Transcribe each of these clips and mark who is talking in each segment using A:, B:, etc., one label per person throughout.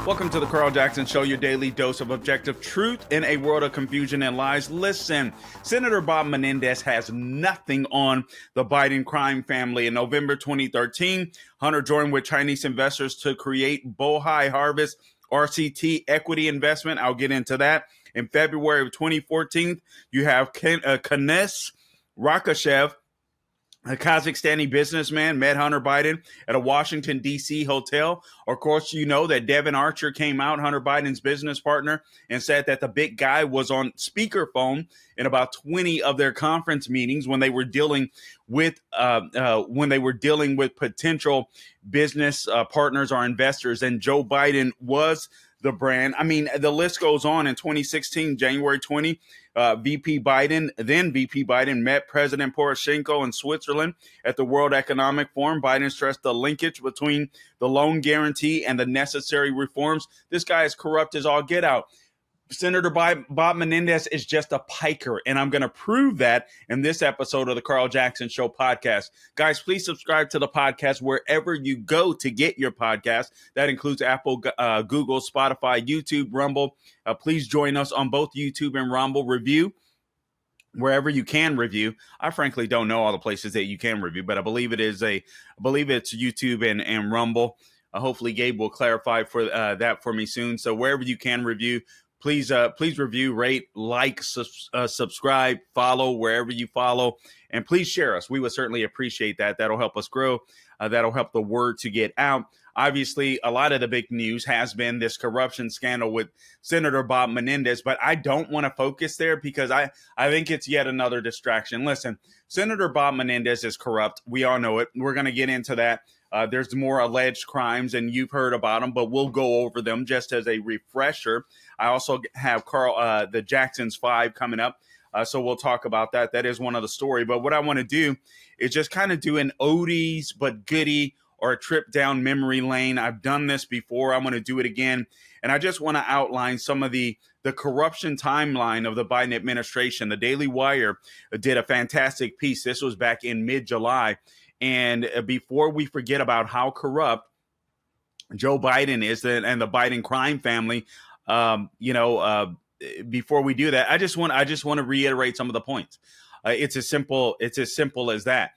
A: Welcome to the Carl Jackson Show, your daily dose of objective truth in a world of confusion and lies. Listen, Senator Bob Menendez has nothing on the Biden crime family. In November 2013, Hunter joined with Chinese investors to create Bohai Harvest RCT equity investment. I'll get into that. In February of 2014, you have Knes Rakashev, a Kazakhstani businessman, met Hunter Biden at a Washington, D.C. hotel. Of course, you know that Devin Archer came out, Hunter Biden's business partner, and said that the big guy was on speakerphone in about 20 of their conference meetings when they were dealing with potential business partners or investors. And Joe Biden was the brand. I mean, the list goes on. In 2016, January 20, then VP Biden met President Poroshenko in Switzerland at the World Economic Forum. Biden stressed the linkage between the loan guarantee and the necessary reforms. This guy is corrupt as all get out. Senator Bob Menendez is just a piker, and I'm going to prove that in this episode of the Carl Jackson Show podcast. Guys, please subscribe to the podcast wherever you go to get your podcast. That includes Apple, Google, Spotify, YouTube, Rumble. Please join us on both YouTube and Rumble. Review wherever you can review. I frankly don't know all the places that you can review, but I believe it's YouTube and Rumble. Hopefully Gabe will clarify for that for me soon. So wherever you can review, please review, rate, like, subscribe, follow wherever you follow, and please share us. We would certainly appreciate that. That'll help us grow. That'll help the word to get out. Obviously, a lot of the big news has been this corruption scandal with Senator Bob Menendez, but I don't want to focus there because I think it's yet another distraction. Listen, Senator Bob Menendez is corrupt. We all know it. We're going to get into that. There's more alleged crimes, and you've heard about them, but we'll go over them just as a refresher. I also have the Jackson's 5 coming up, so we'll talk about that. That is one of the story. But what I want to do is just kind of do an oldies but goodie or a trip down memory lane. I've done this before. I'm going to do it again, and I just want to outline some of the corruption timeline of the Biden administration. The Daily Wire did a fantastic piece. This was back in mid-July. And before we forget about how corrupt Joe Biden is and the Biden crime family, before we do that, I just want to reiterate some of the points. It's as simple as that.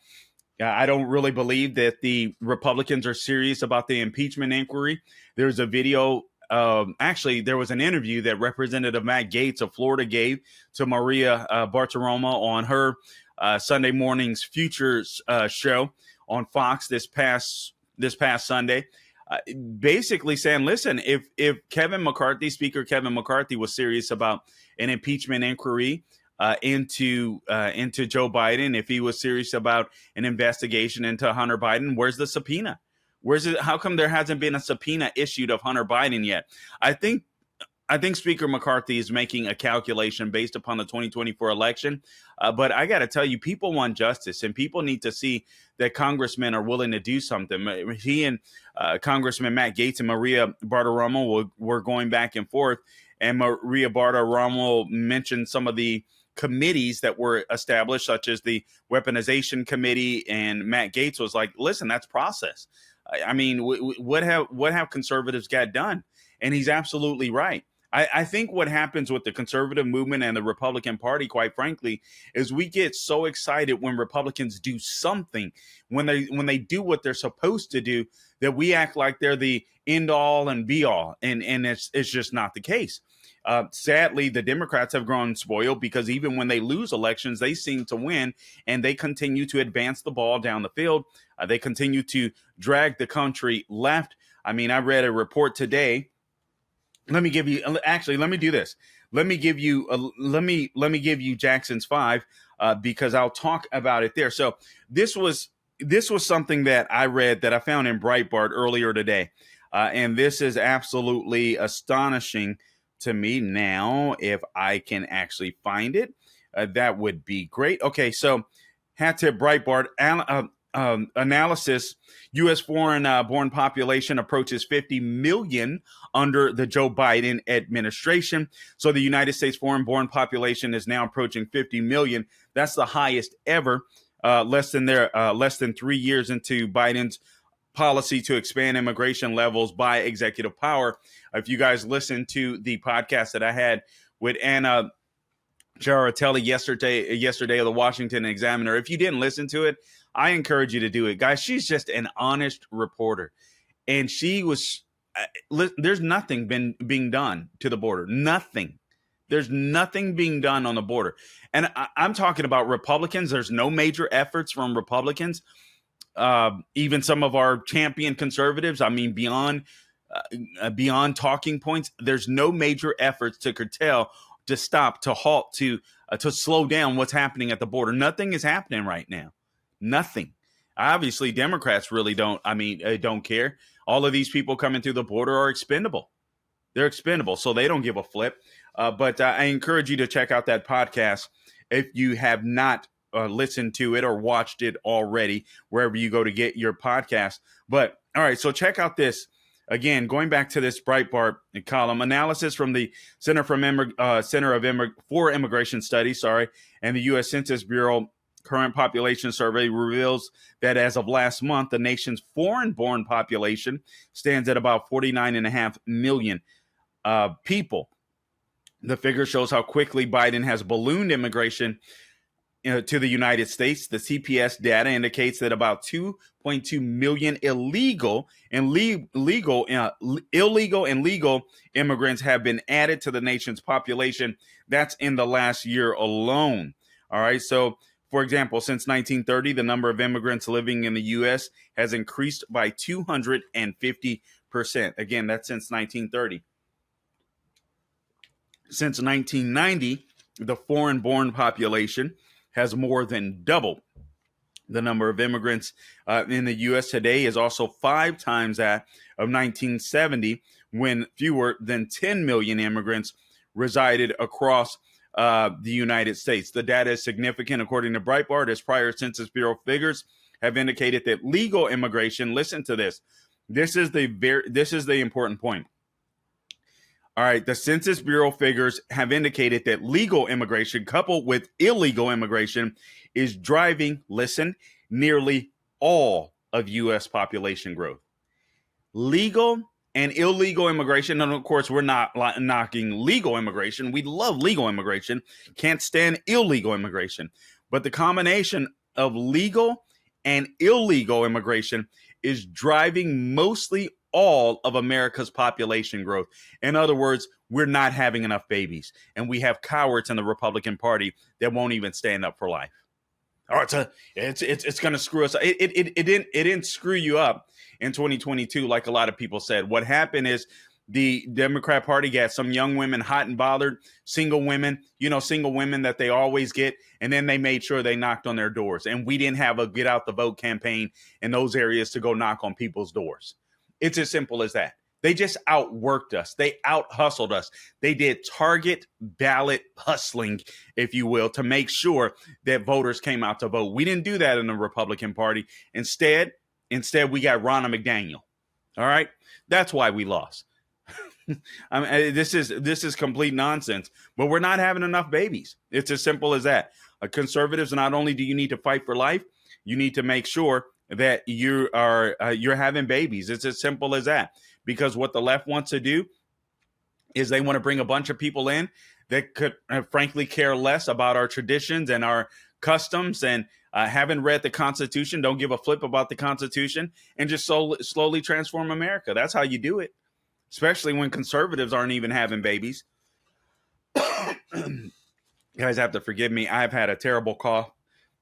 A: I don't really believe that the Republicans are serious about the impeachment inquiry. There's a video. Actually, there was an interview that Representative Matt Gaetz of Florida gave to Maria Bartiromo on her Sunday morning's Futures show on Fox this past Sunday, basically saying, listen, if Speaker Kevin McCarthy was serious about an impeachment inquiry into Joe Biden, if he was serious about an investigation into Hunter Biden, where's the subpoena? Where's it? How come there hasn't been a subpoena issued of Hunter Biden yet? I think Speaker McCarthy is making a calculation based upon the 2024 election. But I got to tell you, people want justice, and people need to see that congressmen are willing to do something. He and Congressman Matt Gaetz and Maria Bartiromo were going back and forth, and Maria Bartiromo mentioned some of the committees that were established, such as the Weaponization Committee, and Matt Gaetz was like, listen, that's process. I mean, what have conservatives got done? And he's absolutely right. I think what happens with the conservative movement and the Republican Party, quite frankly, is we get so excited when Republicans do something, when they do what they're supposed to do, that we act like they're the end all and be all, and it's just not the case. Sadly, the Democrats have grown spoiled because even when they lose elections, they seem to win, and they continue to advance the ball down the field. They continue to drag the country left. I mean, I read a report today. Let me give you Jackson's 5 because I'll talk about it there. So this was something that I read that I found in Breitbart earlier today. And this is absolutely astonishing to me. Now, if I can actually find it, that would be great. Okay, so hat tip Breitbart analysis. U.S. foreign-born population approaches 50 million under the Joe Biden administration. So the United States foreign-born population is now approaching 50 million. That's the highest ever, less than 3 years into Biden's policy to expand immigration levels by executive power. If you guys listen to the podcast that I had with Anna Charatelli yesterday of the Washington Examiner, if you didn't listen to it, I encourage you to do it, guys. She's just an honest reporter, and she was. There's nothing being done to the border. Nothing. There's nothing being done on the border, and I'm talking about Republicans. There's no major efforts from Republicans. Even some of our champion conservatives. I mean, beyond talking points, there's no major efforts to curtail, to stop, to halt, to slow down what's happening at the border. Nothing is happening right now. Nothing. Obviously, Democrats really don't care. All of these people coming through the border are expendable. They're expendable, so they don't give a flip. But I encourage you to check out that podcast if you have not listened to it or watched it already, wherever you go to get your podcast. But all right, so check out this. Again, going back to this Breitbart column, analysis from the Center for Immigration Studies, and the U.S. Census Bureau current population survey reveals that as of last month, the nation's foreign-born population stands at about 49.5 million people. The figure shows how quickly Biden has ballooned immigration to the United States. The CPS data indicates that about 2.2 million illegal and legal immigrants have been added to the nation's population. That's in the last year alone. All right. So, for example, since 1930, the number of immigrants living in the U.S. has increased by 250%. Again, that's since 1930. Since 1990, the foreign-born population has more than doubled. The number of immigrants in the U.S. today is also 5 times that of 1970, when fewer than 10 million immigrants resided across the United States. The data is significant, according to Breitbart, as prior Census Bureau figures have indicated that legal immigration. Listen to this. This is the important point. All right, the Census Bureau figures have indicated that legal immigration coupled with illegal immigration is driving, listen, nearly all of U.S. population growth. Legal and illegal immigration, and of course, we're not knocking legal immigration. We love legal immigration, can't stand illegal immigration. But the combination of legal and illegal immigration is driving mostly all of America's population growth. In other words, we're not having enough babies, and we have cowards in the Republican Party that won't even stand up for life. All right, so it's going to screw us. It didn't screw you up in 2022 like a lot of people said. What happened is the Democrat Party got some young women hot and bothered, single women that they always get, and then they made sure they knocked on their doors. And we didn't have a get out the vote campaign in those areas to go knock on people's doors. It's as simple as that. They just outworked us. They out-hustled us. They did target ballot hustling, if you will, to make sure that voters came out to vote. We didn't do that in the Republican Party. Instead, we got Ronna McDaniel. All right? That's why we lost. I mean, this is complete nonsense. But we're not having enough babies. It's as simple as that. Conservatives, not only do you need to fight for life, you need to make sure that you're having babies. It's as simple as that. Because what the left wants to do is they want to bring a bunch of people in that could frankly care less about our traditions and our customs and haven't read the Constitution, don't give a flip about the Constitution, and just slowly transform America. That's how you do it, especially when conservatives aren't even having babies. You guys have to forgive me. I've had a terrible cough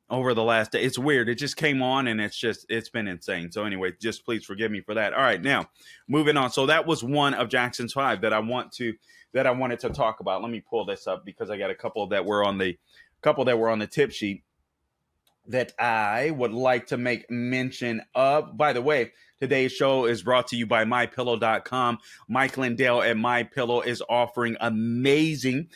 A: over the last day. It's weird. It just came on and it's been insane. So anyway, just please forgive me for that. All right, now moving on. So that was one of Jackson's 5 that I wanted to talk about. Let me pull this up because I got a couple that were on the tip sheet that I would like to make mention of. By the way, today's show is brought to you by MyPillow.com. Mike Lindell at MyPillow is offering amazing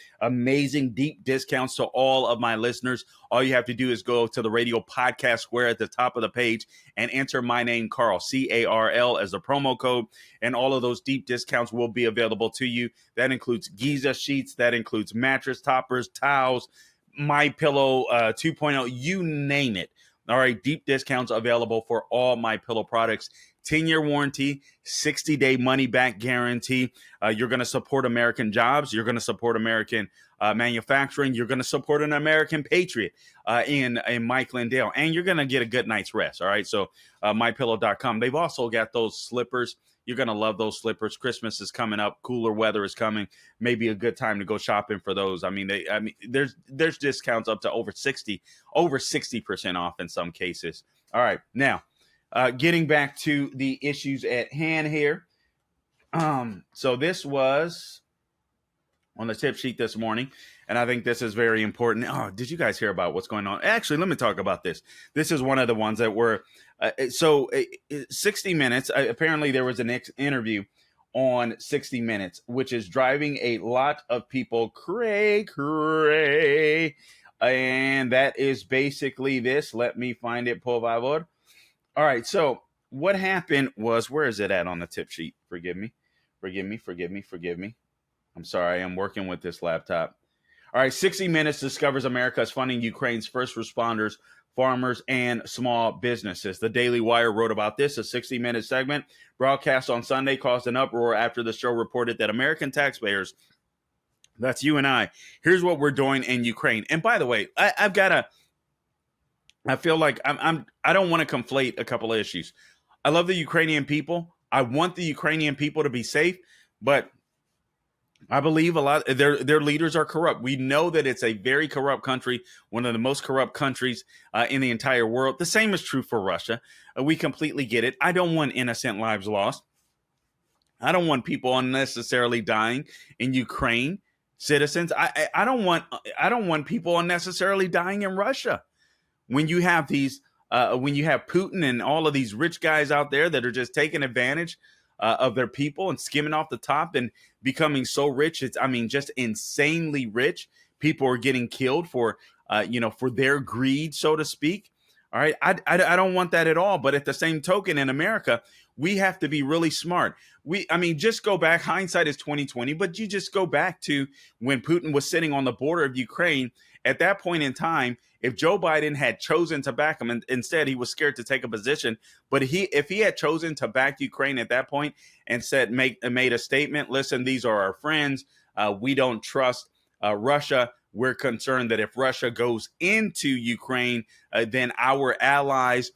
A: deep discounts to all of my listeners. All you have to do is go to the radio podcast square at the top of the page and enter my name, Carl, C-A-R-L, as the promo code. And all of those deep discounts will be available to you. That includes Giza sheets. That includes mattress toppers, towels, My Pillow 2.0, you name it. All right, deep discounts available for all My Pillow products. 10-year warranty, 60-day money-back guarantee. You're going to support American jobs. You're going to support American manufacturing. You're going to support an American patriot in Mike Lindell, and you're going to get a good night's rest. All right, so mypillow.com. They've also got those slippers. You're going to love those slippers. Christmas is coming up. Cooler weather is coming. Maybe a good time to go shopping for those. I mean, there's discounts up to over 60% off in some cases. All right, now getting back to the issues at hand here. So this was on the tip sheet this morning, and I think this is very important. Oh, did you guys hear about what's going on? Actually, let me talk about this. This is one of the ones that were 60 Minutes. Apparently, there was an interview on 60 Minutes, which is driving a lot of people cray. And that is basically this. Let me find it, por favor. All right, so what happened was, where is it at on the tip sheet? Forgive me. I'm sorry, I'm working with this laptop. All right, 60 Minutes discovers America is funding Ukraine's first responders, farmers, and small businesses. The Daily Wire wrote about this. A 60-minute segment broadcast on Sunday caused an uproar after the show reported that American taxpayers, that's you and I, here's what we're doing in Ukraine. And by the way, I feel like I don't want to conflate a couple of issues. I love the Ukrainian people. I want the Ukrainian people to be safe, but I believe a lot their leaders are corrupt. We know that it's a very corrupt country, one of the most corrupt countries in the entire world. The same is true for Russia. We completely get it. I don't want innocent lives lost. I don't want people unnecessarily dying in Ukraine. Citizens. I don't want people unnecessarily dying in Russia. When you have when you have Putin and all of these rich guys out there that are just taking advantage of their people and skimming off the top and becoming so rich, just insanely rich. People are getting killed for their greed, so to speak. All right, I don't want that at all. But at the same token, in America, we have to be really smart. Just go back. Hindsight is 2020, but you just go back to when Putin was sitting on the border of Ukraine. At that point in time, if Joe Biden had chosen to back him, and instead he was scared to take a position, but if he had chosen to back Ukraine at that point and made a statement, listen, these are our friends. We don't trust Russia. We're concerned that if Russia goes into Ukraine, then our allies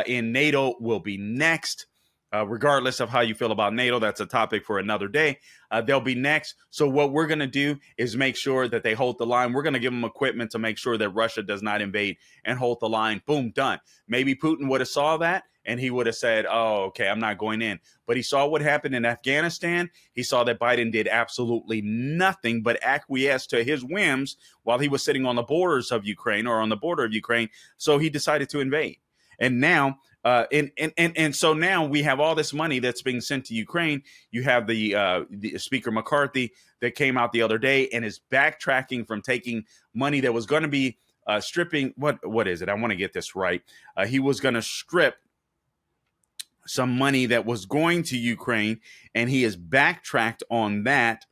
A: in NATO will be next. Regardless of how you feel about NATO, that's a topic for another day. They'll be next. So what we're going to do is make sure that they hold the line. We're going to give them equipment to make sure that Russia does not invade and hold the line. Boom, done. Maybe Putin would have saw that and he would have said, oh, okay, I'm not going in. But he saw what happened in Afghanistan. He saw that Biden did absolutely nothing but acquiesce to his whims while he was sitting on the borders of Ukraine or on the border of Ukraine. So he decided to invade. And now, so now we have all this money that's being sent to Ukraine. You have the Speaker McCarthy that came out the other day and is backtracking from taking money that was going to be stripping. What is it? I want to get this right. He was going to strip some money that was going to Ukraine, and he has backtracked on that.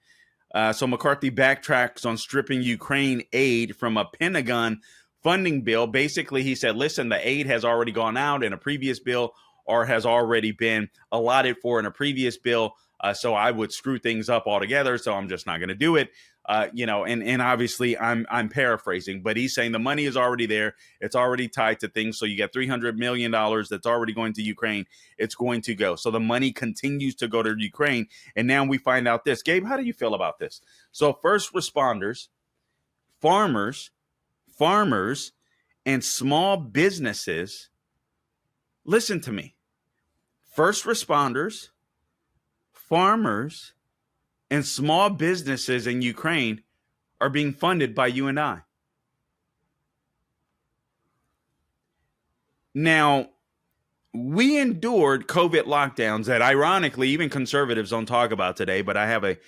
A: So McCarthy backtracks on stripping Ukraine aid from a Pentagon funding bill. Basically, he said, listen, the aid has already gone out in a previous bill or has already been allotted for in a previous bill. So I would screw things up altogether. So I'm just not going to do it. And obviously I'm paraphrasing, but he's saying the money is already there. It's already tied to things. So you got $300 million that's already going to Ukraine. It's going to go. So the money continues to go to Ukraine. And now we find out this. Gabe, how do you feel about this? So first responders, farmers, and small businesses, listen to me. First responders, farmers, and small businesses in Ukraine are being funded by you and I. Now, we endured COVID lockdowns that ironically even conservatives don't talk about today, but I have a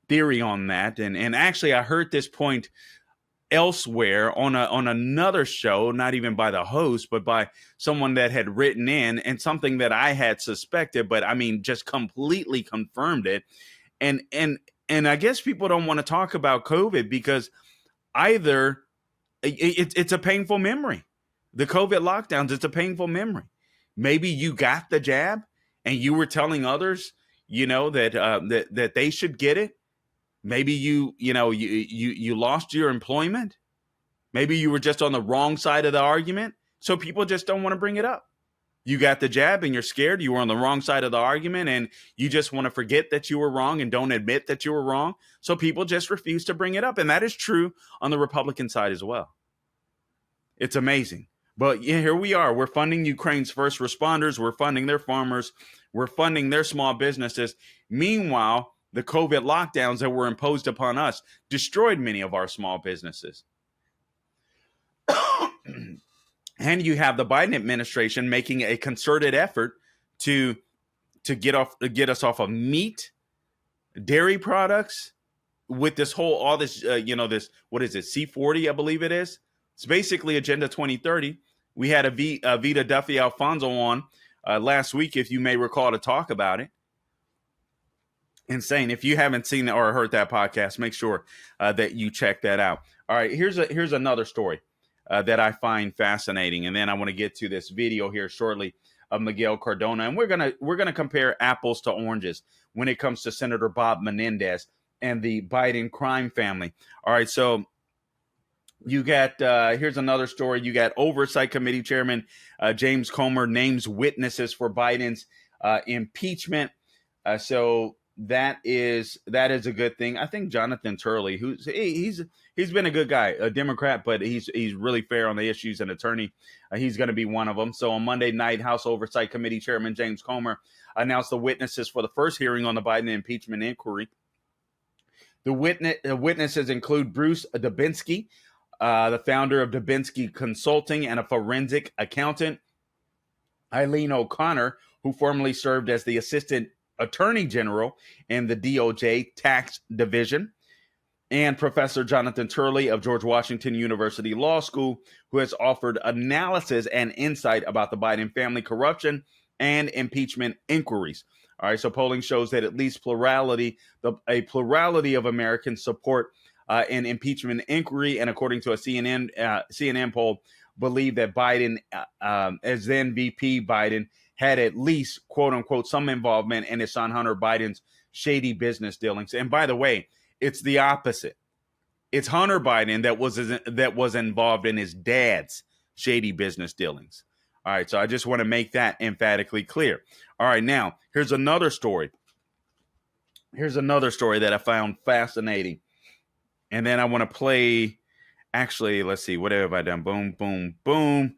A: theory on that. And actually, I heard this point elsewhere on another show, not even by the host, but by someone that had written in, and something that I had suspected, but just completely confirmed it. And I guess people don't want to talk about COVID because either it's a painful memory. The COVID lockdowns, it's a painful memory. Maybe you got the jab and you were telling others, that they should get it. Maybe you lost your employment. Maybe you were just on the wrong side of the argument. So people just don't want to bring it up. You got the jab and you're scared. You were on the wrong side of the argument and you just want to forget that you were wrong and don't admit that you were wrong. So people just refuse to bring it up. And that is true on the Republican side as well. It's amazing. But yeah, here we are. We're funding Ukraine's first responders. We're funding their farmers. We're funding their small businesses. Meanwhile, the COVID lockdowns that were imposed upon us destroyed many of our small businesses. And you have the Biden administration making a concerted effort to get us off of meat, dairy products, with this whole this what is it, C40, I believe it is. It's basically Agenda 2030. We had Vita Duffy Alfonso on last week, if you may recall, to talk about it. Insane. If you haven't seen or heard that podcast, make sure that you check that out. All right, here's another story that I find fascinating, and then I want to get to this video here shortly of Miguel Cardona, and we're gonna compare apples to oranges when it comes to Senator Bob Menendez and the Biden crime family. All right, so you got here's another story. You got Oversight Committee Chairman James Comer names witnesses for Biden's impeachment. So that is a good thing. I think Jonathan Turley, he's been a good guy, a Democrat, but he's really fair on the issues, an attorney. He's going to be one of them. So on Monday night, House Oversight Committee Chairman James Comer announced the witnesses for the first hearing on the Biden impeachment inquiry. The witnesses include Bruce Dubinsky, the founder of Dubinsky Consulting and a forensic accountant, Eileen O'Connor, who formerly served as the assistant attorney general in the DOJ tax division, and Professor Jonathan Turley of George Washington University Law School, who has offered analysis and insight about the Biden family corruption and impeachment inquiries. All right, so polling shows that at least a plurality of Americans support an impeachment inquiry, and according to a CNN poll, believe that Biden, as then VP Biden, had at least, quote unquote, some involvement in his son Hunter Biden's shady business dealings. And by the way, it's the opposite. It's Hunter Biden that was involved in his dad's shady business dealings. All right, so I just want to make that emphatically clear. All right, now here's another story. Here's another story that I found fascinating. And then I want to play, actually, let's see, what have I done? Boom, boom, boom.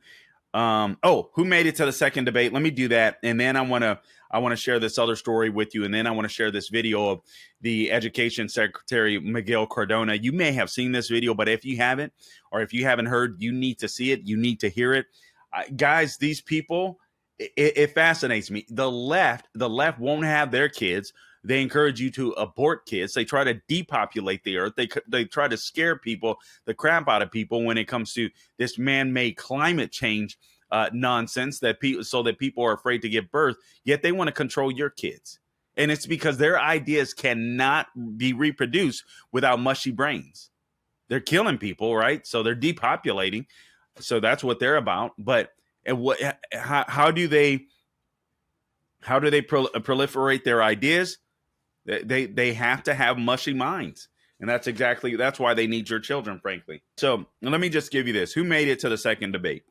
A: Who made it to the second debate? Let me do that. And then I want to share this other story with you. And then I want to share this video of the Education Secretary, Miguel Cardona. You may have seen this video, but if you haven't, or if you haven't heard, you need to see it. You need to hear it. Guys, these people, it fascinates me. The left won't have their kids. They encourage you to abort kids. They try to depopulate the earth. They try to scare people, the crap out of people, when it comes to this man-made climate change nonsense so that people are afraid to give birth. Yet they want to control your kids, and it's because their ideas cannot be reproduced without mushy brains. They're killing people, right? So they're depopulating. So that's what they're about. But how do they proliferate their ideas? They have to have mushy minds. And that's why they need your children, frankly. So let me just give you this. Who made it to the second debate?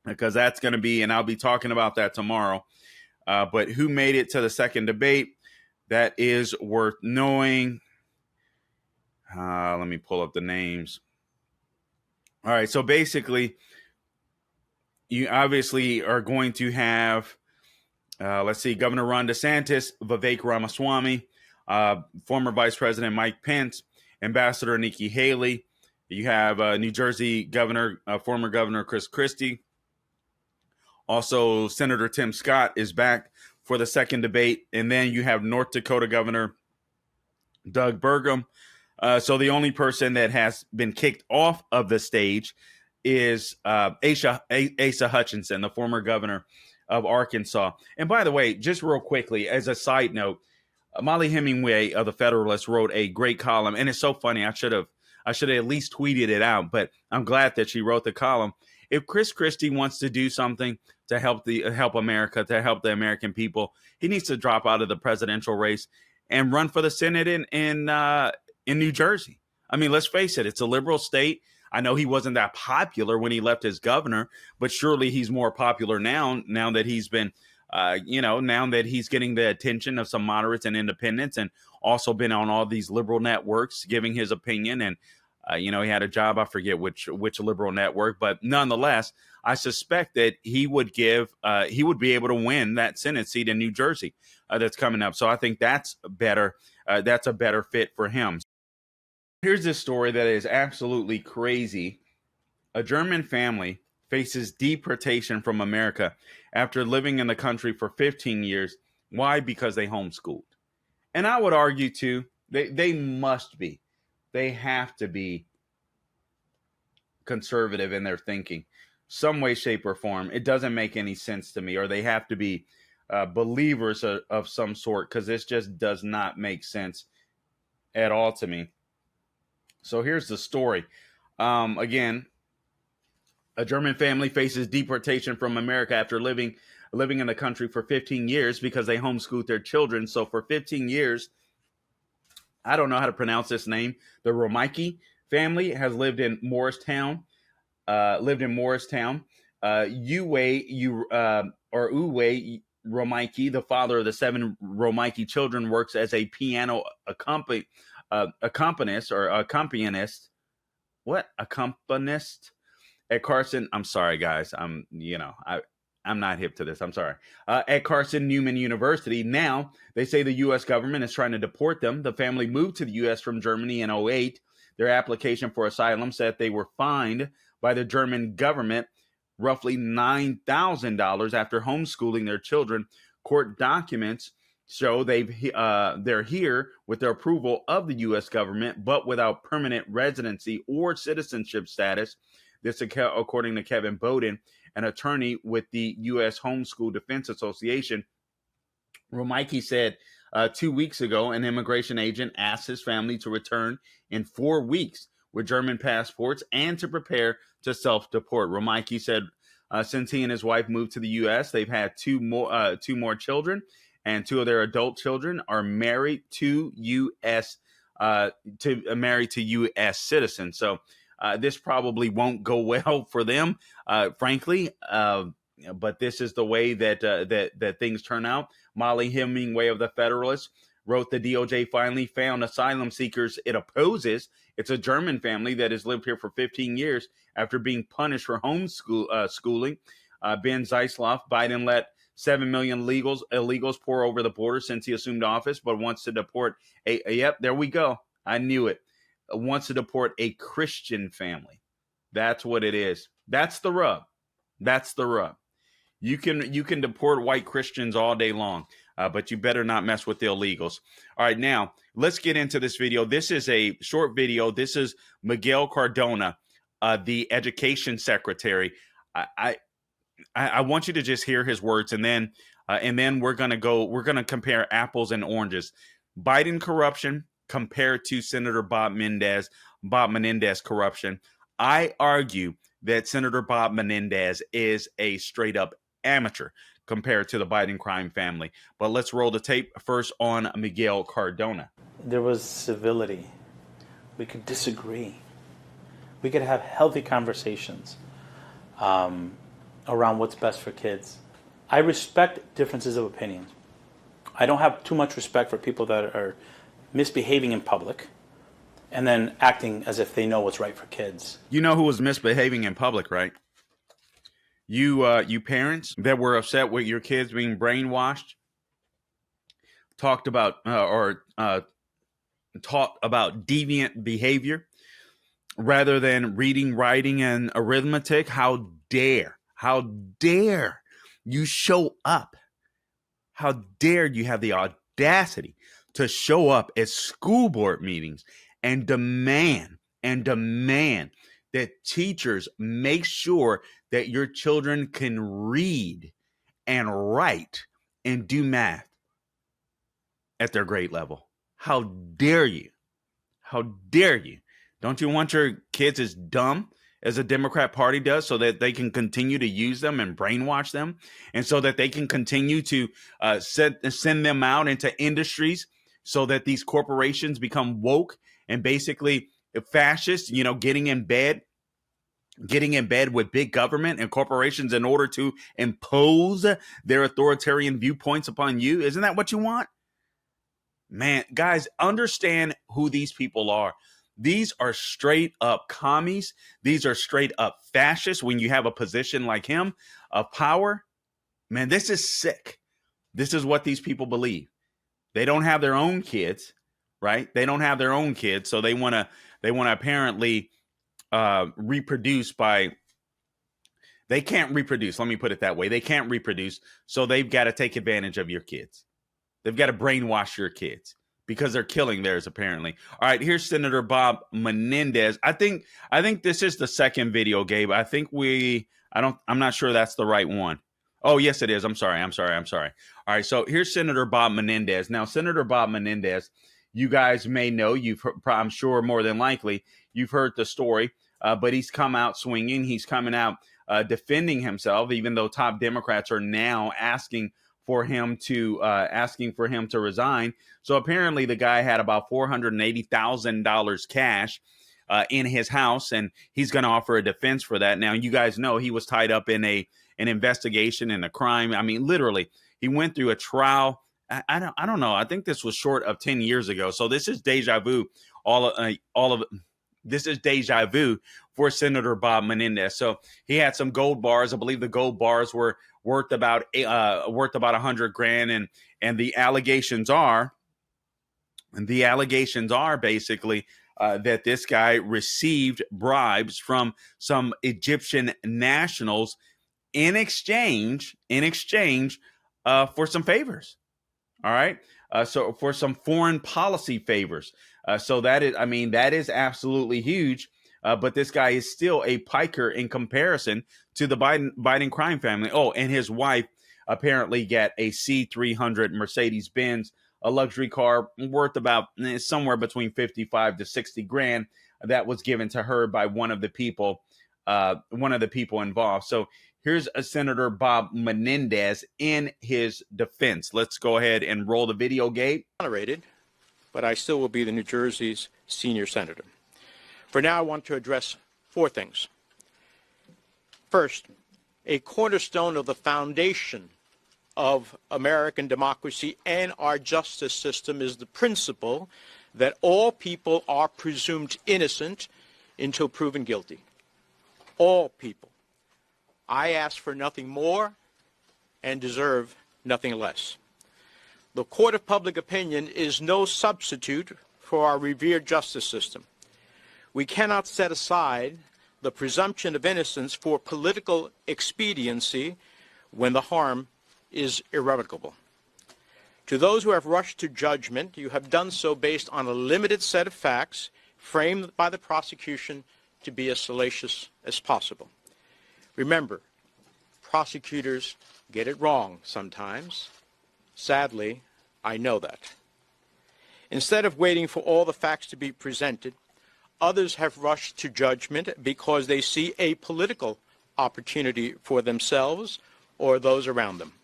A: Because that's going to be, and I'll be talking about that tomorrow. But who made it to the second debate? That is worth knowing. Let me pull up the names. All right. So basically, you obviously are going to have, let's see, Governor Ron DeSantis, Vivek Ramaswamy, former Vice President Mike Pence, Ambassador Nikki Haley. You have New Jersey Governor, former Governor Chris Christie. Also, Senator Tim Scott is back for the second debate. And then you have North Dakota Governor Doug Burgum. So the only person that has been kicked off of the stage is Asa Hutchinson, the former governor of Arkansas. And by the way, just real quickly, as a side note, Molly Hemingway of the Federalist wrote a great column, and it's so funny. I should have at least tweeted it out, but I'm glad that she wrote the column. If Chris Christie wants to do something, to help America, to help the American people. He needs to drop out of the presidential race and run for the Senate in New Jersey. I mean, let's face it, it's a liberal state. I know he wasn't that popular when he left as governor, but surely he's more popular now. Now that he's been, now that he's getting the attention of some moderates and independents, and also been on all these liberal networks giving his opinion. And he had a job. I forget which liberal network, but nonetheless, I suspect that he would be able to win that Senate seat in New Jersey that's coming up. So I think that's better. That's a better fit for him. Here's this story that is absolutely crazy. A German family faces deportation from America after living in the country for 15 years. Why? Because they homeschooled. And I would argue too, they must be. They have to be conservative in their thinking, some way, shape, or form. It doesn't make any sense to me. Or they have to be believers of some sort, because this just does not make sense at all to me. So here's the story. Again, a German family faces deportation from America after living in the country for 15 years because they homeschooled their children. So for 15 years, I don't know how to pronounce this name. The Romaiki family has lived in Morristown. Uwe Romaiki, the father of the 7 Romaiki children, works as a piano accompanist at Carson. I'm sorry, guys. I'm not hip to this. I'm sorry. At Carson Newman University. Now, they say the U.S. government is trying to deport them. The family moved to the U.S. from Germany in 2008. Their application for asylum said they were fined by the German government roughly $9,000 after homeschooling their children. Court documents show they're here with the approval of the U.S. government, but without permanent residency or citizenship status. This, according to Kevin Bowden, an attorney with the U.S. Homeschool Defense Association. Romaiki said 2 weeks ago, an immigration agent asked his family to return in 4 weeks with German passports and to prepare to self-deport. Romaiki said since he and his wife moved to the U.S., they've had two more children, and 2 of their adult children are married to U.S. Citizens. So this probably won't go well for them, frankly. But this is the way that things turn out. Molly Hemingway of the Federalist wrote the DOJ finally found asylum seekers it opposes. It's a German family that has lived here for 15 years after being punished for schooling. Ben Zeisloff, Biden let 7 million illegals pour over the border since he assumed office, but wants to deport yep, there we go. I knew it. Wants to deport a Christian family. That's what it is. That's the rub. You can deport white Christians all day long, but you better not mess with the illegals. All right, now let's get into this video. This is a short video. This is Miguel Cardona, the education secretary. I want you to just hear his words, and then we're gonna compare apples and oranges. Biden corruption compared to Senator Bob Menendez corruption. I argue that Senator Bob Menendez is a straight up amateur compared to the Biden crime family. But let's roll the tape first on Miguel Cardona.
B: There was civility. We could disagree. We could have healthy conversations around what's best for kids. I respect differences of opinion. I don't have too much respect for people that are misbehaving in public and then acting as if they know what's right for kids.
A: You know who was misbehaving in public, right? You parents that were upset with your kids being brainwashed, talked about taught about deviant behavior rather than reading, writing, and arithmetic. How dare you show up? How dare you have the audacity to show up at school board meetings and demand that teachers make sure that your children can read and write and do math at their grade level. How dare you? How dare you? Don't you want your kids as dumb as a Democrat Party does, so that they can continue to use them and brainwash them, and so that they can continue to send them out into industries, so that these corporations become woke and basically fascist, getting in bed with big government and corporations in order to impose their authoritarian viewpoints upon you. Isn't that what you want? Man, guys, understand who these people are. These are straight up commies. These are straight up fascists. When you have a position like him of power, man, this is sick. This is what these people believe. They don't have their own kids, right? They don't have their own kids, so they want to apparently reproduce by. They can't reproduce. Let me put it that way. They can't reproduce, so they've got to take advantage of your kids. They've got to brainwash your kids because they're killing theirs, apparently. All right, here's Senator Bob Menendez. I think this is the second video, Gabe. I'm not sure that's the right one. Oh, yes, it is. I'm sorry. All right, so here's Senator Bob Menendez. Now, Senator Bob Menendez, you guys may know, I'm sure more than likely, you've heard the story, but he's come out swinging. He's coming out defending himself, even though top Democrats are now asking for him to resign. So apparently the guy had about $480,000 cash in his house, and he's going to offer a defense for that. Now, you guys know he was tied up in an investigation in a crime. I mean, literally, he went through a trial. I don't know. I think this was short of 10 years ago. So this is deja vu. This is deja vu for Senator Bob Menendez. So he had some gold bars. I believe the gold bars were worth about $100,000, and the allegations are basically that this guy received bribes from some Egyptian nationals in exchange for some favors. All right. So for some foreign policy favors. So that is absolutely huge. But this guy is still a piker in comparison to the Biden crime family. Oh, and his wife apparently got a C300 Mercedes Benz, a luxury car worth about somewhere between 55 to 60 grand. That was given to her by one of the people involved. So here's Senator Bob Menendez in his defense. Let's go ahead and roll the video, Gabe.
C: Exonerated, but I still will be the New Jersey's senior senator. For now, I want to address four things. First, a cornerstone of the foundation of American democracy and our justice system is the principle that all people are presumed innocent until proven guilty. All people. I ask for nothing more and deserve nothing less. The court of public opinion is no substitute for our revered justice system. We cannot set aside the presumption of innocence for political expediency when the harm is irrevocable. To those who have rushed to judgment, you have done so based on a limited set of facts framed by the prosecution to be as salacious as possible. Remember, prosecutors get it wrong sometimes. Sadly, I know that. Instead of waiting for all the facts to be presented, others have rushed to judgment because they see a political opportunity for themselves or those around them.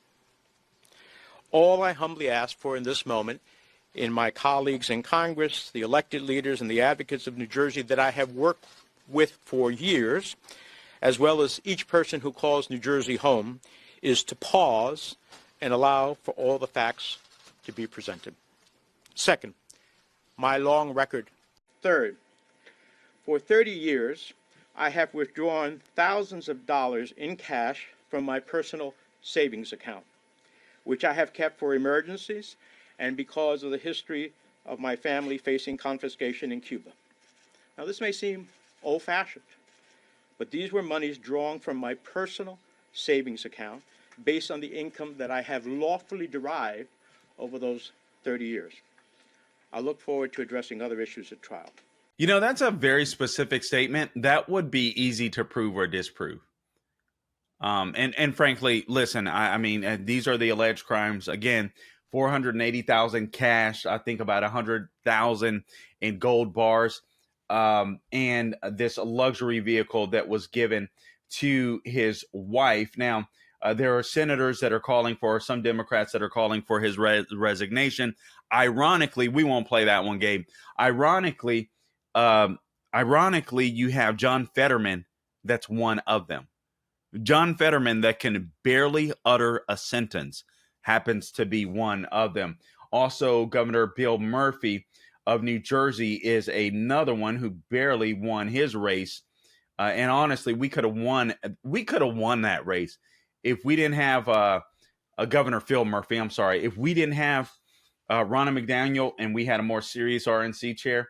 C: All I humbly ask for in this moment, in my colleagues in Congress, the elected leaders and the advocates of New Jersey that I have worked with for years, as well as each person who calls New Jersey home, is to pause and allow for all the facts to be presented. Second, my long record. Third, for 30 years, I have withdrawn thousands of dollars in cash from my personal savings account, which I have kept for emergencies and because of the history of my family facing confiscation in Cuba. Now, this may seem old-fashioned, but these were monies drawn from my personal savings account based on the income that I have lawfully derived over those 30 years. I look forward to addressing other issues at trial.
A: You know, that's a very specific statement. That would be easy to prove or disprove. And frankly, listen, I mean, these are the alleged crimes. Again, 480,000 cash. I think about 100,000 in gold bars. and this luxury vehicle that was given to his wife. Now, there are senators that are calling for, some Democrats that are calling for his resignation. Ironically, we won't play that one, Gabe. Ironically, um, ironically, you have John Fetterman. That's one of them. John Fetterman, that can barely utter a sentence, happens to be one of them. Also, Governor Bill Murphy of New Jersey is another one who barely won his race. And honestly, we could have won. We could have won that race if we didn't have Governor Phil Murphy. I'm sorry, if we didn't have Ronna McDaniel and we had a more serious RNC chair,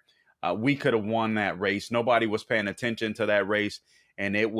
A: we could have won that race. Nobody was paying attention to that race, and it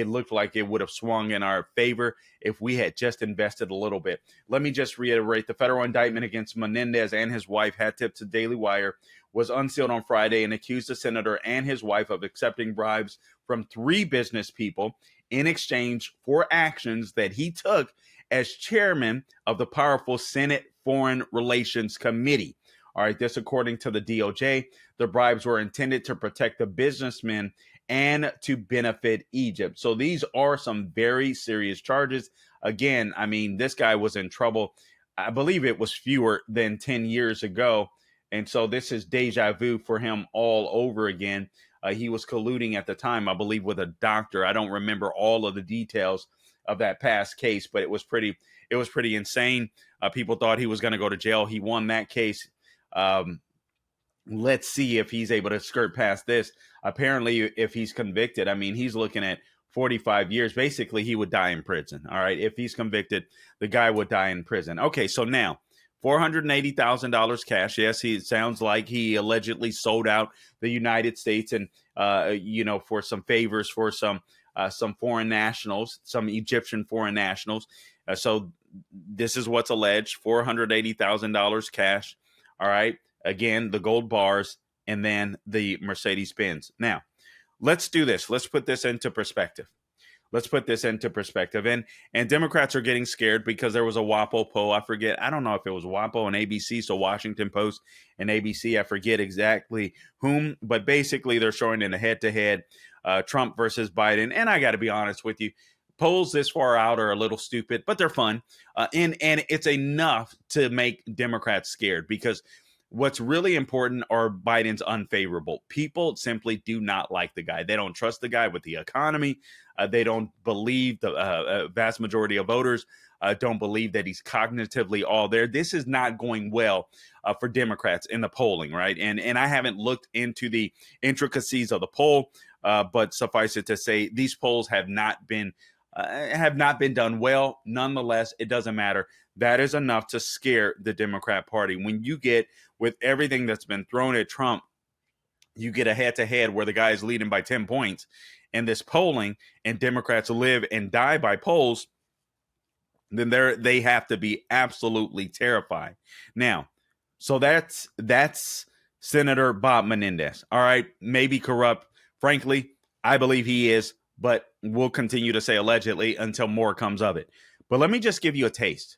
A: looked like it would have swung in our favor if we had just invested a little bit. Let me just reiterate: the federal indictment against Menendez and his wife, hat tip to Daily Wire, was unsealed on Friday and accused the senator and his wife of accepting bribes from 3 business people in exchange for actions that he took as chairman of the powerful Senate Foreign Relations Committee. All right, this according to the DOJ. The bribes were intended to protect the businessmen and to benefit Egypt. So these are some very serious charges. Again, I mean, this guy was in trouble. I believe it was fewer than 10 years ago. And so this is deja vu for him all over again. He was colluding at the time, I believe, with a doctor. I don't remember all of the details of that past case, but it was pretty insane. People thought he was going to go to jail. He won that case. Let's see if he's able to skirt past this. Apparently, if he's convicted, I mean, he's looking at 45 years. Basically, he would die in prison. All right. If he's convicted, the guy would die in prison. Okay. So now $480,000 cash. Yes, it sounds like he allegedly sold out the United States and, for some favors for some foreign nationals, some Egyptian foreign nationals. So this is what's alleged: $480,000 cash. All right. Again, the gold bars and then the Mercedes Benz. Now, let's do this. Let's put this into perspective. And Democrats are getting scared because there was a WAPO poll. I don't know if it was WAPO and ABC, so Washington Post and ABC. I forget exactly whom, but basically they're showing in a head-to-head Trump versus Biden. And I got to be honest with you, polls this far out are a little stupid, but they're fun. And it's enough to make Democrats scared, because what's really important are Biden's unfavorable. People simply do not like the guy. They don't trust the guy with the economy. They don't believe, the vast majority of voters don't believe that he's cognitively all there. This is not going well for Democrats in the polling, right? And I haven't looked into the intricacies of the poll, but suffice it to say, these polls have not been done well. Nonetheless, it doesn't matter. That is enough to scare the Democrat Party. When you get, with everything that's been thrown at Trump, you get a head-to-head where the guy is leading by 10 points in this polling, and Democrats live and die by polls, then they have to be absolutely terrified. Now, so that's Senator Bob Menendez. All right, maybe corrupt. Frankly, I believe he is, but we'll continue to say allegedly until more comes of it. But let me just give you a taste.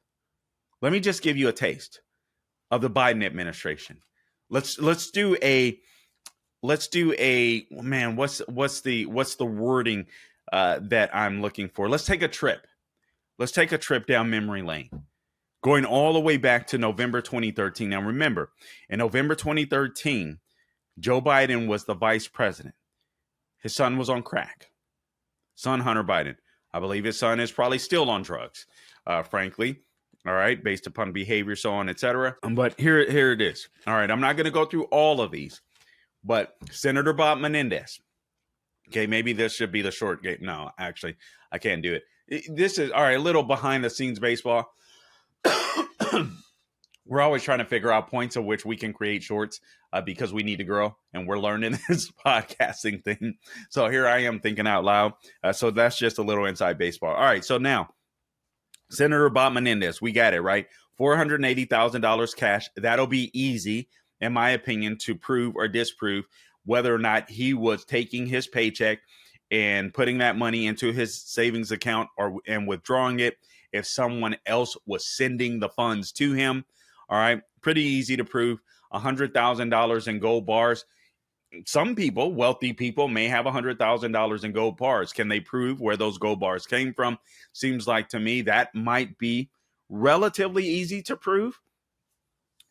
A: Of the Biden administration. Let's do a man. What's the wording that I'm looking for? Let's take a trip. Down memory lane, going all the way back to November 2013. Now remember, in November 2013, Joe Biden was the vice president. His son was on crack. Son Hunter Biden. I believe his son is probably still on drugs, frankly. All right, based upon behavior, so on, etc. But here it is. All right, I'm not going to go through all of these, but Senator Bob Menendez. Okay, maybe this should be the short game. No, actually, I can't do it. This is, all right, a little behind the scenes baseball. We're always trying to figure out points at which we can create shorts because we need to grow, and we're learning this podcasting thing. So here I am thinking out loud. So that's just a little inside baseball. All right, so now, Senator Bob Menendez, we got it, right? $480,000 cash. That'll be easy, in my opinion, to prove or disprove whether or not he was taking his paycheck and putting that money into his savings account and withdrawing it, if someone else was sending the funds to him. All right, pretty easy to prove. $100,000 in gold bars. some people, wealthy people, may have $100,000 in gold bars. Can they prove where those gold bars came from? Seems like to me that might be relatively easy to prove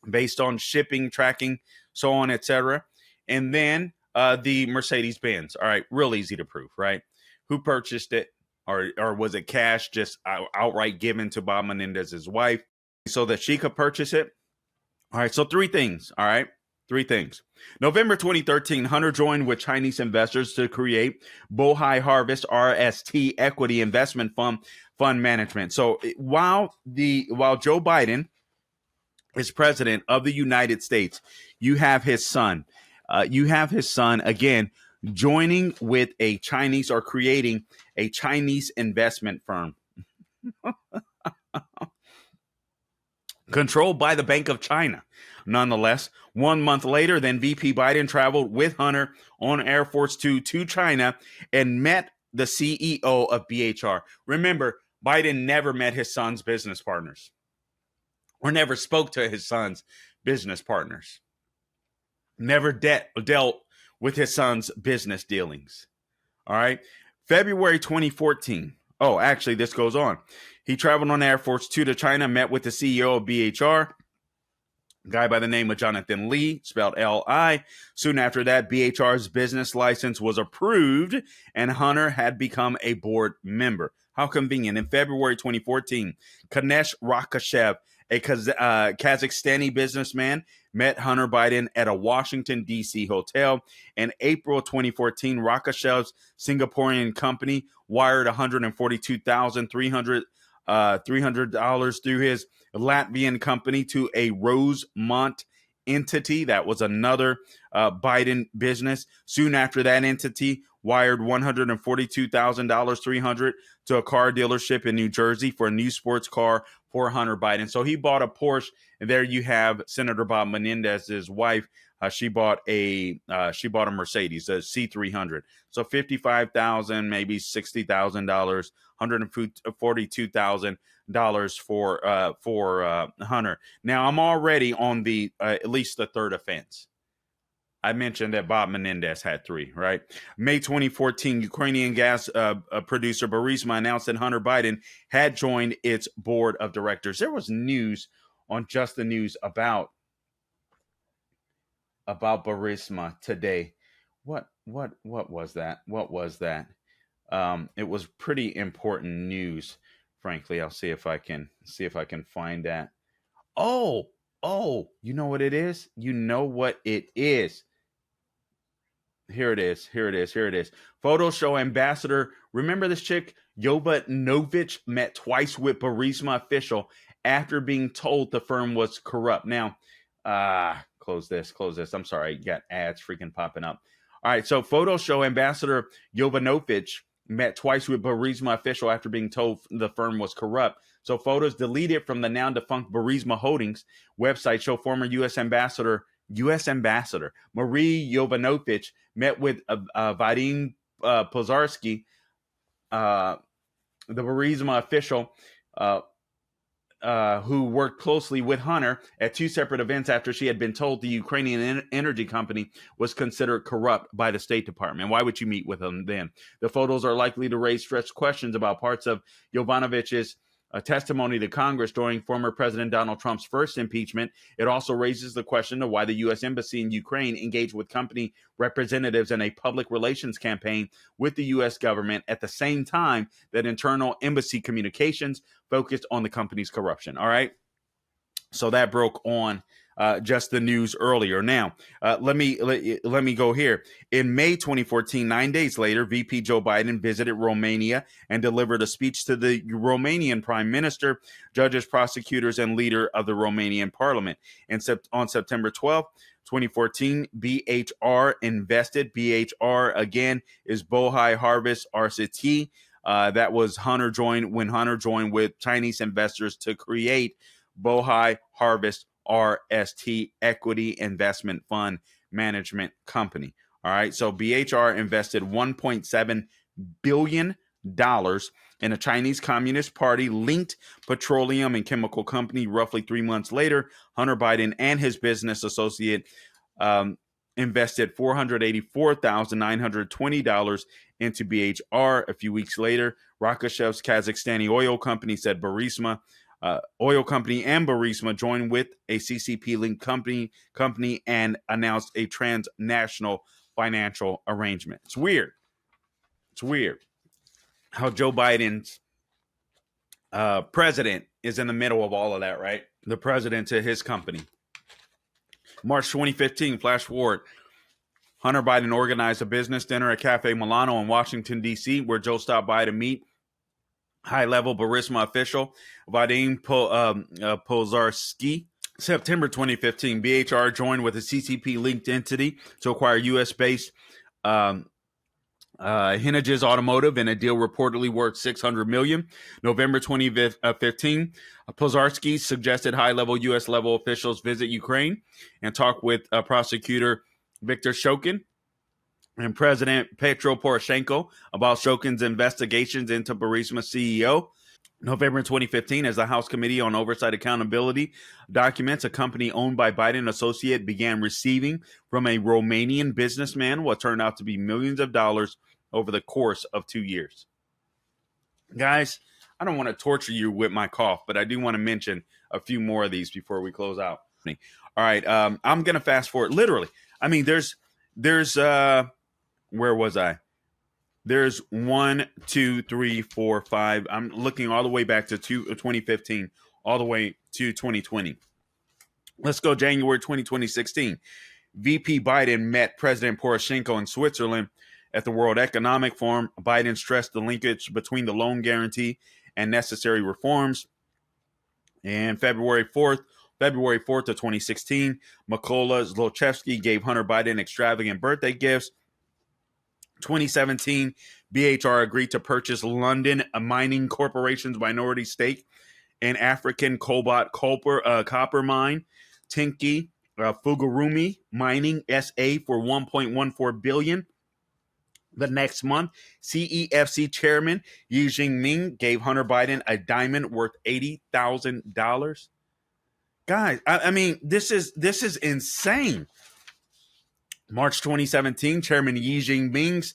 A: based on shipping, tracking, so on, etc. And then the Mercedes Benz. All right, real easy to prove, right? Who purchased it, or was it cash just outright given to Bob Menendez's wife so that she could purchase it? All right, so three things. All right, three things. November 2013, Hunter joined with Chinese investors to create Bohai Harvest RST Equity Investment Fund Management. So while Joe Biden is president of the United States, you have his son. Again joining with a Chinese, or creating a Chinese investment firm controlled by the Bank of China. Nonetheless, 1 month later, then VP Biden traveled with Hunter on Air Force Two to China and met the CEO of BHR. Remember, Biden never met his son's business partners, or never spoke to his son's business partners, never dealt with his son's business dealings. All right. February 2014. Oh, actually, this goes on. He traveled on Air Force Two to China, met with the CEO of BHR, a guy by the name of Jonathan Lee, spelled L-I. Soon after that, BHR's business license was approved, and Hunter had become a board member. How convenient. In February 2014, Ganesh Rakashev, a Kazakhstani businessman, met Hunter Biden at a Washington, D.C. hotel. In April 2014, Rakashev's Singaporean company wired $142,300 through his Latvian company to a Rosemont entity. That was another Biden business. Soon after, that entity wired $142,300 to a car dealership in New Jersey for a new sports car for Hunter Biden. So he bought a Porsche, and there you have Senator Bob Menendez's wife. She bought a Mercedes, a C300. So $55,000, maybe $60,000, $142,000 for Hunter. Now I'm already on the at least the third offense. I mentioned that Bob Menendez had three, right? May 2014, Ukrainian gas producer Burisma announced that Hunter Biden had joined its board of directors. There was news on Just the News about Burisma today. What was that? What was that? It was pretty important news, frankly. I'll see if I can find that. Oh, you know what it is? You know what it is. Here it is. Photos show Ambassador. Remember this chick, Yovanovitch, met twice with Burisma official after being told the firm was corrupt. Now, close this. I'm sorry, you got ads freaking popping up. All right, so photos show Ambassador Yovanovitch met twice with Burisma official after being told the firm was corrupt. So photos deleted from the now defunct Burisma Holdings website show former U.S. Ambassador Marie Yovanovitch met with Vadim Pozharsky, the Burisma official who worked closely with Hunter at two separate events after she had been told the Ukrainian energy company was considered corrupt by the State Department. Why would you meet with them then? The photos are likely to raise stretched questions about parts of Yovanovitch's testimony to Congress during former President Donald Trump's first impeachment. It also raises the question of why the U.S. Embassy in Ukraine engaged with company representatives in a public relations campaign with the U.S. government at the same time that internal embassy communications focused on the company's corruption. All right. So that broke on Just the News earlier. Now, let me go here. In May 2014, 9 days later, VP Joe Biden visited Romania and delivered a speech to the Romanian Prime Minister, judges, prosecutors, and leader of the Romanian Parliament. And on September 12th, 2014, BHR invested. BHR, again, is Bohai Harvest RCT. That was Hunter joined with Chinese investors to create Bohai Harvest RST Equity Investment Fund Management Company. All right. So BHR invested $1.7 billion in a Chinese Communist Party linked petroleum and chemical company. Roughly 3 months later, Hunter Biden and his business associate invested $484,920 into BHR. A few weeks later, Rakashev's Kazakhstani oil company said Burisma oil company and Burisma joined with a CCP-linked company and announced a transnational financial arrangement. It's weird. It's weird how Joe Biden's president is in the middle of all of that, right? The president to his company. March 2015, flash forward. Hunter Biden organized a business dinner at Cafe Milano in Washington, D.C., where Joe stopped by to meet high-level Burisma official Vadim Pozarski. September 2015, BHR joined with a CCP-linked entity to acquire U.S.-based Hiнаges Automotive in a deal reportedly worth $600 million. November 2015, Pozarski suggested high-level U.S.-level officials visit Ukraine and talk with prosecutor Viktor Shokin and President Petro Poroshenko about Shokin's investigations into Burisma CEO. November 2015, as the House Committee on Oversight Accountability documents, a company owned by Biden associate began receiving from a Romanian businessman what turned out to be millions of dollars over the course of 2 years. Guys, I don't want to torture you with my cough, but I do want to mention a few more of these before we close out. All right, I'm going to fast forward. Literally, I mean, there's where was I? There's 1, 2, 3, 4, 5. I'm looking all the way back to 2015, all the way to 2020. Let's go January 2016. VP Biden met President Poroshenko in Switzerland at the World Economic Forum. Biden stressed the linkage between the loan guarantee and necessary reforms. And February 4th of 2016, Mykola Zlochevsky gave Hunter Biden extravagant birthday gifts. 2017, BHR agreed to purchase London Mining Corporation's minority stake in African cobalt copper mine, Tinki Fugurumi Mining SA, for $1.14 billion. The next month, CEFC chairman Yi Jinping gave Hunter Biden a diamond worth $80,000. Guys, I mean, this is insane. March 2017, Chairman Yi Jinping's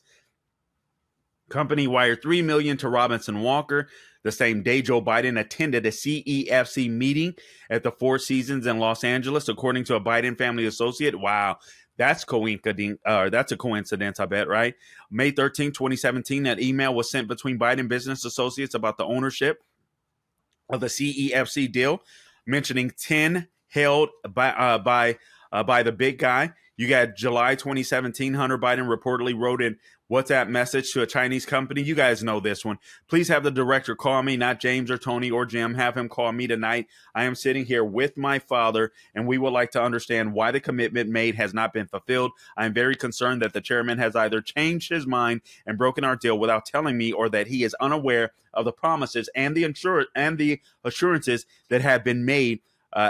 A: company wired $3 million to Robinson Walker. The same day, Joe Biden attended a CEFC meeting at the Four Seasons in Los Angeles, according to a Biden family associate. Wow, that's coincidence. That's a coincidence, I bet, right? May 13, 2017, that email was sent between Biden business associates about the ownership of the CEFC deal, mentioning 10 held by the big guy. You got July 2017, Hunter Biden reportedly wrote in WhatsApp message to a Chinese company. You guys know this one. Please have the director call me, not James or Tony or Jim. Have him call me tonight. I am sitting here with my father, and we would like to understand why the commitment made has not been fulfilled. I am very concerned that the chairman has either changed his mind and broken our deal without telling me, or that he is unaware of the promises and the assurances that have been made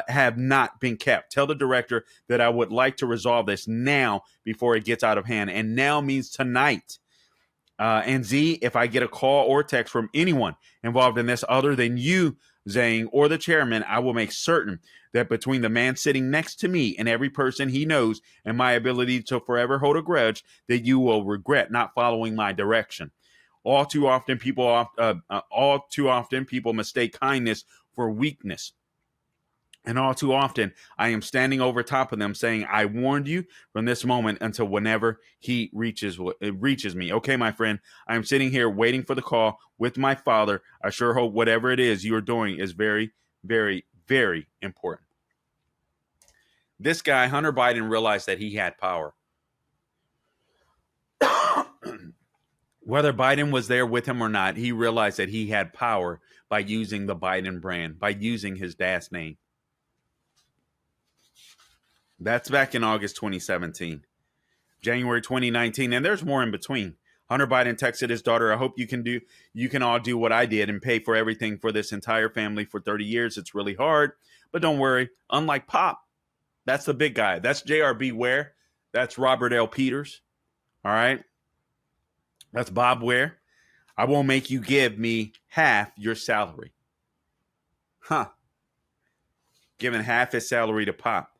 A: have not been kept. Tell the director that I would like to resolve this now before it gets out of hand. And now means tonight. And Z, if I get a call or text from anyone involved in this other than you, Zhang, or the chairman, I will make certain that between the man sitting next to me and every person he knows and my ability to forever hold a grudge, that you will regret not following my direction. All too often, people mistake kindness for weakness. And all too often, I am standing over top of them saying, I warned you from this moment until whenever he reaches me. Okay, my friend, I am sitting here waiting for the call with my father. I sure hope whatever it is you are doing is very, very, very important. This guy, Hunter Biden, realized that he had power. Whether Biden was there with him or not, he realized that he had power by using the Biden brand, by using his dad's name. That's back in August 2017. January 2019, and there's more in between. Hunter Biden texted his daughter, I hope you can all do what I did and pay for everything for this entire family for 30 years. It's really hard, but don't worry. Unlike Pop, that's the big guy. That's J.R.B. Ware. That's Robert L. Peters. All right. That's Bob Ware. I won't make you give me half your salary. Giving half his salary to Pop.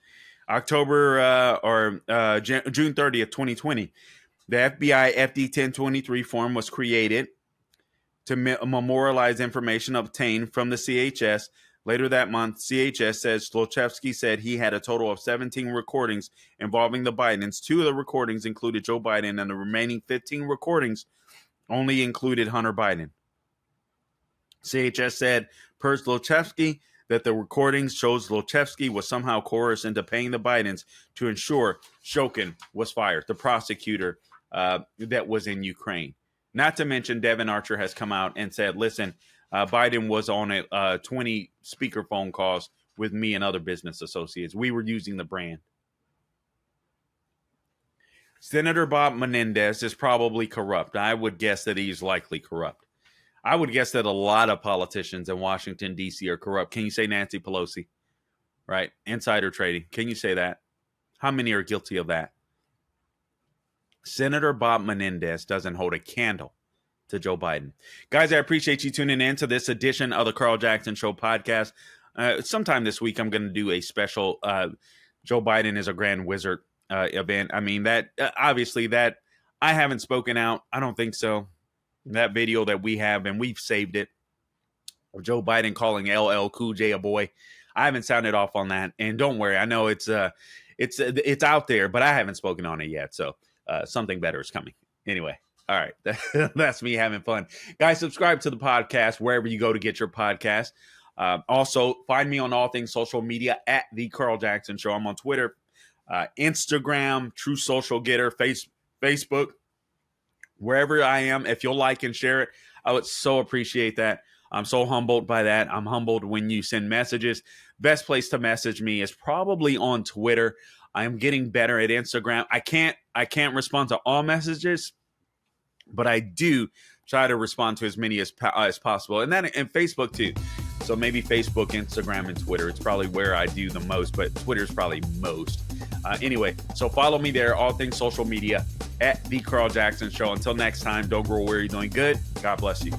A: June 30th, 2020. The FBI FD 1023 form was created to memorialize information obtained from the CHS. Later that month, CHS says Zlochevsky said he had a total of 17 recordings involving the Bidens. 2 of the recordings included Joe Biden, and the remaining 15 recordings only included Hunter Biden. CHS said, per Zlochevsky, that the recordings shows Zlochevsky was somehow coerced into paying the Bidens to ensure Shokin was fired, the prosecutor that was in Ukraine. Not to mention, Devin Archer has come out and said, listen, Biden was on 20 speakerphone calls with me and other business associates. We were using the brand. Senator Bob Menendez is probably corrupt. I would guess that he's likely corrupt. I would guess that a lot of politicians in Washington, D.C. are corrupt. Can you say Nancy Pelosi? Right? Insider trading. Can you say that? How many are guilty of that? Senator Bob Menendez doesn't hold a candle to Joe Biden. Guys, I appreciate you tuning in to this edition of the Carl Jackson Show podcast. Sometime this week, I'm going to do a special Joe Biden is a Grand Wizard event. I mean, that obviously that I haven't spoken out. I don't think so. That video that we have, and we've saved it, of Joe Biden calling LL Cool J a boy. I haven't sounded off on that. And don't worry, I know it's out there, but I haven't spoken on it yet. So something better is coming. Anyway. All right. That's me having fun. Guys, subscribe to the podcast wherever you go to get your podcast. Also, find me on all things social media at The Carl Jackson Show. I'm on Twitter, Instagram, True Social Getter, Facebook, wherever I am. If you'll like and share it, I would so appreciate that. I'm so humbled by that. I'm humbled when you send messages. Best place to message me is probably on Twitter. I am getting better at Instagram. I can't respond to all messages, but I do try to respond to as many as possible. And Facebook too. So maybe Facebook, Instagram, and Twitter. It's probably where I do the most, but Twitter's probably most. Anyway, so follow me there, all things social media, at The Carl Jackson Show. Until next time, don't grow weary doing good. God bless you.